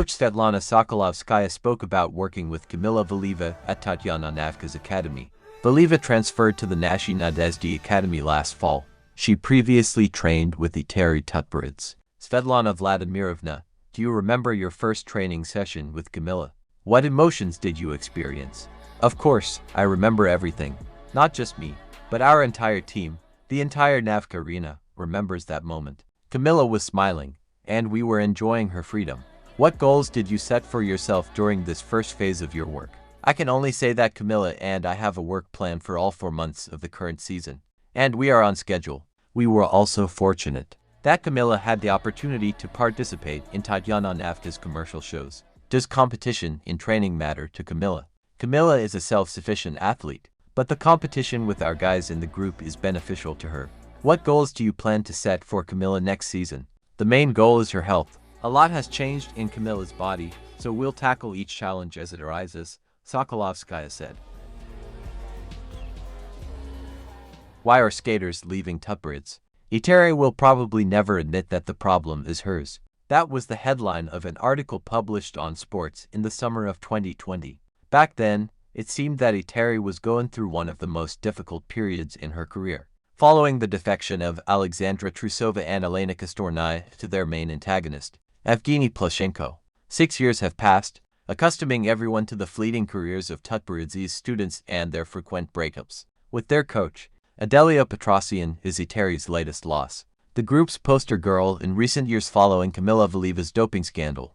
Coach Svetlana Sokolovskaya spoke about working with Kamila Valieva at Tatyana Navka's academy. Valiva transferred to the Nashi Nadezhdy Academy last fall. She previously trained with Eteri Tutberidze. Svetlana Vladimirovna, do you remember your first training session with Camila? What emotions did you experience? Of course, I remember everything. Not just me, but our entire team, the entire Navka arena, remembers that moment. Camila was smiling, and we were enjoying her freedom. What goals did you set for yourself during this first phase of your work? I can only say that Camila and I have a work plan for all 4 months of the current season, and we are on schedule. We were also fortunate that Camila had the opportunity to participate in Tatyana Navka's commercial shows. Does competition in training matter to Camila? Camila is a self-sufficient athlete, but the competition with our guys in the group is beneficial to her. What goals do you plan to set for Camila next season? The main goal is her health. A lot has changed in Camila's body, so we'll tackle each challenge as it arises, Sokolovskaya said. Why are skaters leaving Tutberidze? Eteri will probably never admit that the problem is hers. That was the headline of an article published on Sports in the summer of 2020. Back then, it seemed that Eteri was going through one of the most difficult periods in her career, following the defection of Alexandra Trusova and Elena Kostornaya to their main antagonist, Evgeny Plushenko. 6 years have passed, accustoming everyone to the fleeting careers of Tutberidze's students and their frequent breakups with their coach. Adelia Petrosian is Eteri's latest loss, the group's poster girl in recent years following Kamila Valieva's doping scandal,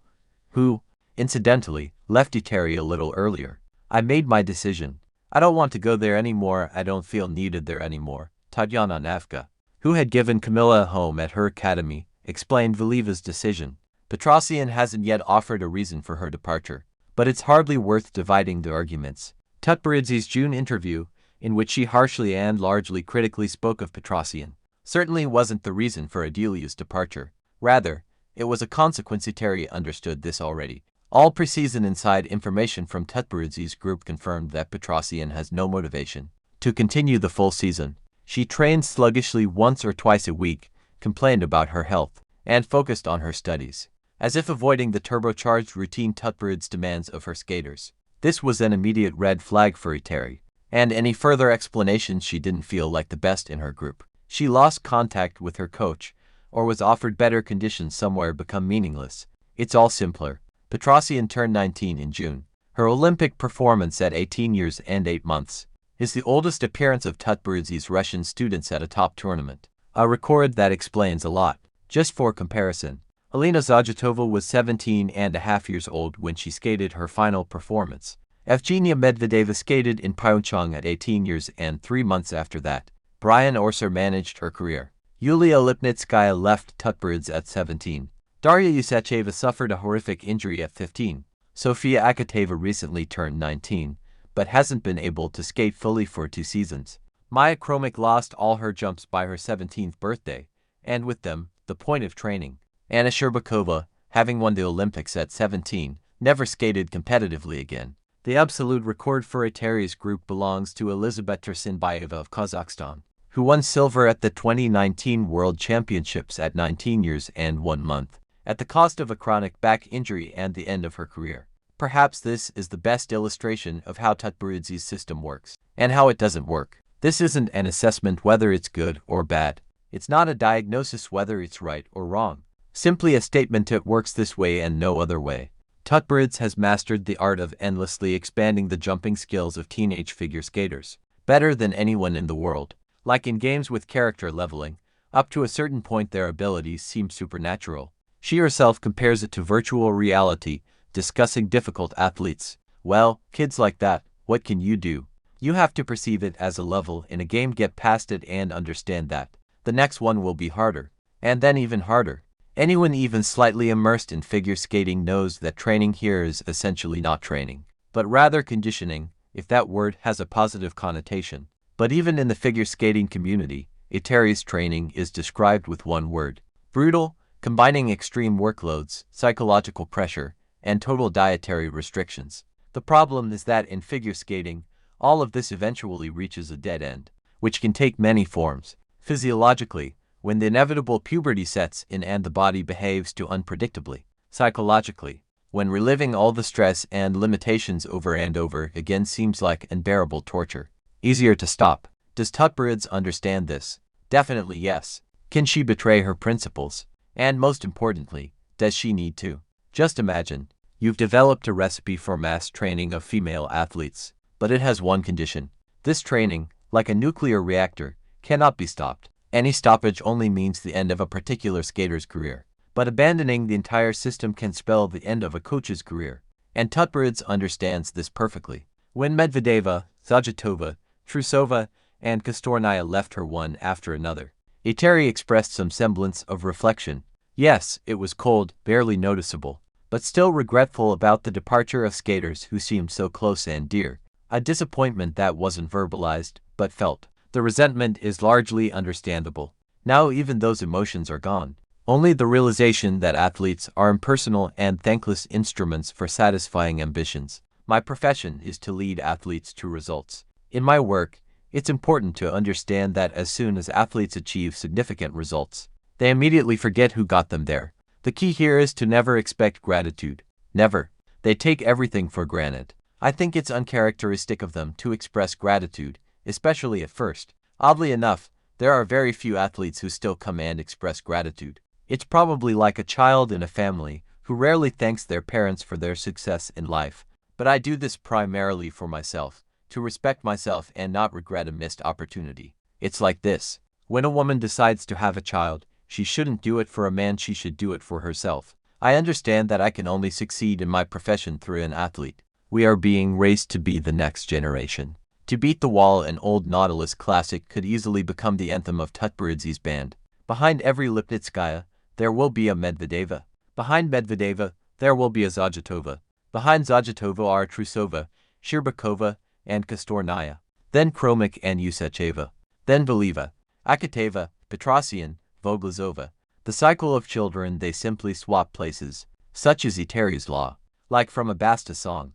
who, incidentally, left Eteri a little earlier. I made my decision. I don't want to go there anymore. I don't feel needed there anymore, Tatyana Navka, who had given Camila a home at her academy, explained Valieva's decision. Petrosian hasn't yet offered a reason for her departure, but it's hardly worth dividing the arguments. Tutberidze's June interview, in which she harshly and largely critically spoke of Petrosian, certainly wasn't the reason for Adelia's departure. Rather, it was a consequence. Eteri understood this already. All preseason inside information from Tutberidze's group confirmed that Petrosian has no motivation to continue the full season. She trained sluggishly once or twice a week, complained about her health, and focused on her studies, as if avoiding the turbocharged routine Tutberidze demands of her skaters. This was an immediate red flag for Eteri, and any further explanation she didn't feel like the best in her group. She lost contact with her coach, or was offered better conditions somewhere become meaningless. It's all simpler. Petrosian turned 19 in June. Her Olympic performance at 18 years and 8 months is the oldest appearance of Tutberidze's Russian students at a top tournament, a record that explains a lot. Just for comparison, Alina Zajatova was 17 and a half years old when she skated her final performance. Evgenia Medvedeva skated in Pyeongchang at 18 years and 3 months after that. Brian Orser managed her career. Yulia Lipnitskaya left Tutberidze at 17. Darya Usacheva suffered a horrific injury at 15. Sofia Akateva recently turned 19, but hasn't been able to skate fully for 2 seasons. Maya Kromik lost all her jumps by her 17th birthday, and with them, the point of training. Anna Sherbakova, having won the Olympics at 17, never skated competitively again. The absolute record for Eteri's group belongs to Elizabet Tursinbayeva of Kazakhstan, who won silver at the 2019 World Championships at 19 years and 1 month, at the cost of a chronic back injury and the end of her career. Perhaps this is the best illustration of how Tutberidze's system works, and how it doesn't work. This isn't an assessment whether it's good or bad. It's not a diagnosis whether it's right or wrong. Simply a statement: it works this way and no other way. Tutberidze has mastered the art of endlessly expanding the jumping skills of teenage figure skaters, better than anyone in the world. Like in games with character leveling, up to a certain point their abilities seem supernatural. She herself compares it to virtual reality, discussing difficult athletes. Well, kids like that, what can you do? You have to perceive it as a level in a game, get past it and understand that the next one will be harder, and then even harder. Anyone even slightly immersed in figure skating knows that training here is essentially not training, but rather conditioning, if that word has a positive connotation. But even in the figure skating community, Eteri's training is described with one word: brutal, combining extreme workloads, psychological pressure, and total dietary restrictions. The problem is that in figure skating, all of this eventually reaches a dead end, which can take many forms. Physiologically, when the inevitable puberty sets in and the body behaves too unpredictably. Psychologically, when reliving all the stress and limitations over and over again seems like unbearable torture. Easier to stop. Does Tutberidze understand this? Definitely yes. Can she betray her principles? And most importantly, does she need to? Just imagine, you've developed a recipe for mass training of female athletes, but it has one condition. This training, like a nuclear reactor, cannot be stopped. Any stoppage only means the end of a particular skater's career. But abandoning the entire system can spell the end of a coach's career. And Tutberidze understands this perfectly. When Medvedeva, Zajatova, Trusova, and Kastornaya left her one after another, Eteri expressed some semblance of reflection. Yes, it was cold, barely noticeable, but still regretful about the departure of skaters who seemed so close and dear. A disappointment that wasn't verbalized, but felt. The resentment is largely understandable. Now even those emotions are gone. Only the realization that athletes are impersonal and thankless instruments for satisfying ambitions. My profession is to lead athletes to results. In my work, it's important to understand that as soon as athletes achieve significant results, they immediately forget who got them there. The key here is to never expect gratitude. Never. They take everything for granted. I think it's uncharacteristic of them to express gratitude, especially at first. Oddly enough, there are very few athletes who still come and express gratitude. It's probably like a child in a family who rarely thanks their parents for their success in life. But I do this primarily for myself, to respect myself and not regret a missed opportunity. It's like this. When a woman decides to have a child, she shouldn't do it for a man, she should do it for herself. I understand that I can only succeed in my profession through an athlete. We are being raised to be the next generation. To Beat the Wall, an old Nautilus classic, could easily become the anthem of Tutberidze's band. Behind every Lipnitskaya, there will be a Medvedeva. Behind Medvedeva, there will be a Zajatova. Behind Zajatova are Trusova, Shirbakova, and Kastornaya. Then Kromik and Usacheva. Then Valiva, Akateva, Petrosian, Voglazova. The cycle of children, they simply swap places. Such is Eteri's law. Like from a Basta song.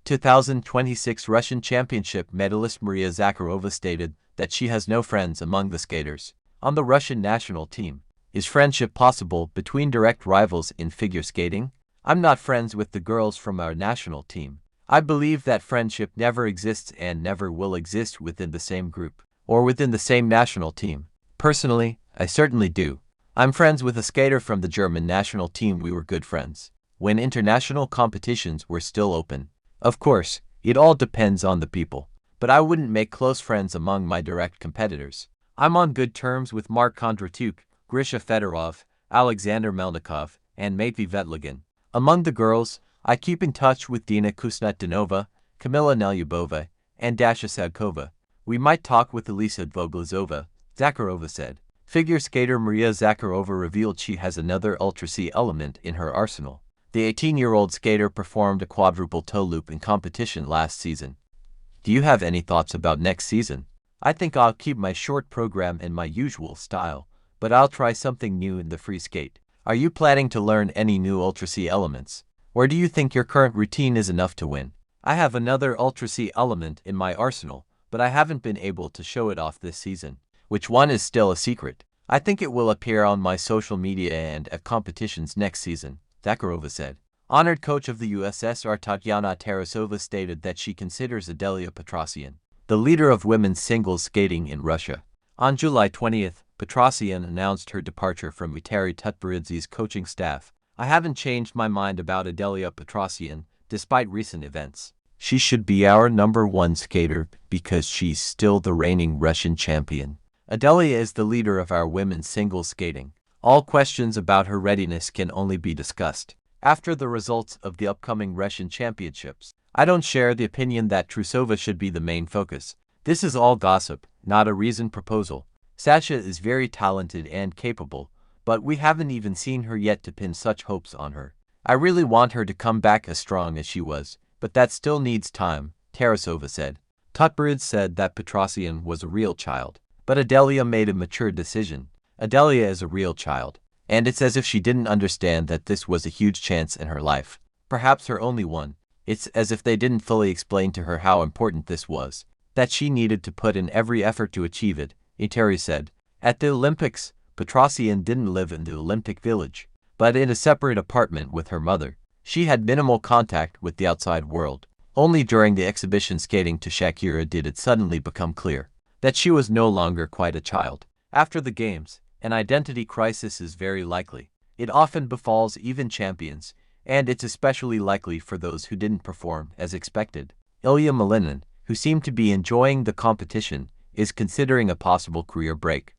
2026 Russian Championship medalist Maria Zakharova stated that she has no friends among the skaters on the Russian national team. Is friendship possible between direct rivals in figure skating? I'm not friends with the girls from our national team. I believe that friendship never exists and never will exist within the same group or within the same national team. Personally, I certainly do. I'm friends with a skater from the German national team. We were good friends when international competitions were still open. Of course, it all depends on the people, but I wouldn't make close friends among my direct competitors. I'm on good terms with Mark Kondratyuk, Grisha Fedorov, Alexander Melnikov, and Matvey Vetligin. Among the girls, I keep in touch with Dina Kusnetdinova, Kamila Valieva, and Dasha Sadkova. We might talk with Elisa Voglazova, Zakharova said. Figure skater Maria Zakharova revealed she has another Ultra C element in her arsenal. The 18-year-old skater performed a quadruple toe loop in competition last season. Do you have any thoughts about next season? I think I'll keep my short program in my usual style, but I'll try something new in the free skate. Are you planning to learn any new Ultra C elements? Or do you think your current routine is enough to win? I have another Ultra C element in my arsenal, but I haven't been able to show it off this season. Which one is still a secret. I think it will appear on my social media and at competitions next season, Zakharova said. Honored coach of the USSR Tatyana Tarasova stated that she considers Adelia Petrosian the leader of women's singles skating in Russia. On July 20th, Petrosian announced her departure from Eteri Tutberidze's coaching staff. I haven't changed my mind about Adelia Petrosian, despite recent events. She should be our #1 skater because she's still the reigning Russian champion. Adelia is the leader of our women's singles skating. All questions about her readiness can only be discussed after the results of the upcoming Russian championships. I don't share the opinion that Trusova should be the main focus. This is all gossip, not a reasoned proposal. Sasha is very talented and capable, but we haven't even seen her yet to pin such hopes on her. I really want her to come back as strong as she was, but that still needs time, Tarasova said. Tutberidze said that Petrosian was a real child, but Adelia made a mature decision. Adelia is a real child, and it's as if she didn't understand that this was a huge chance in her life, perhaps her only one. It's as if they didn't fully explain to her how important this was, that she needed to put in every effort to achieve it, Eteri said. At the Olympics, Petrosian didn't live in the Olympic Village, but in a separate apartment with her mother. She had minimal contact with the outside world. Only during the exhibition skating to Shakira did it suddenly become clear that she was no longer quite a child. After the games, an identity crisis is very likely. It often befalls even champions, and it's especially likely for those who didn't perform as expected. Ilya Malinin, who seemed to be enjoying the competition, is considering a possible career break.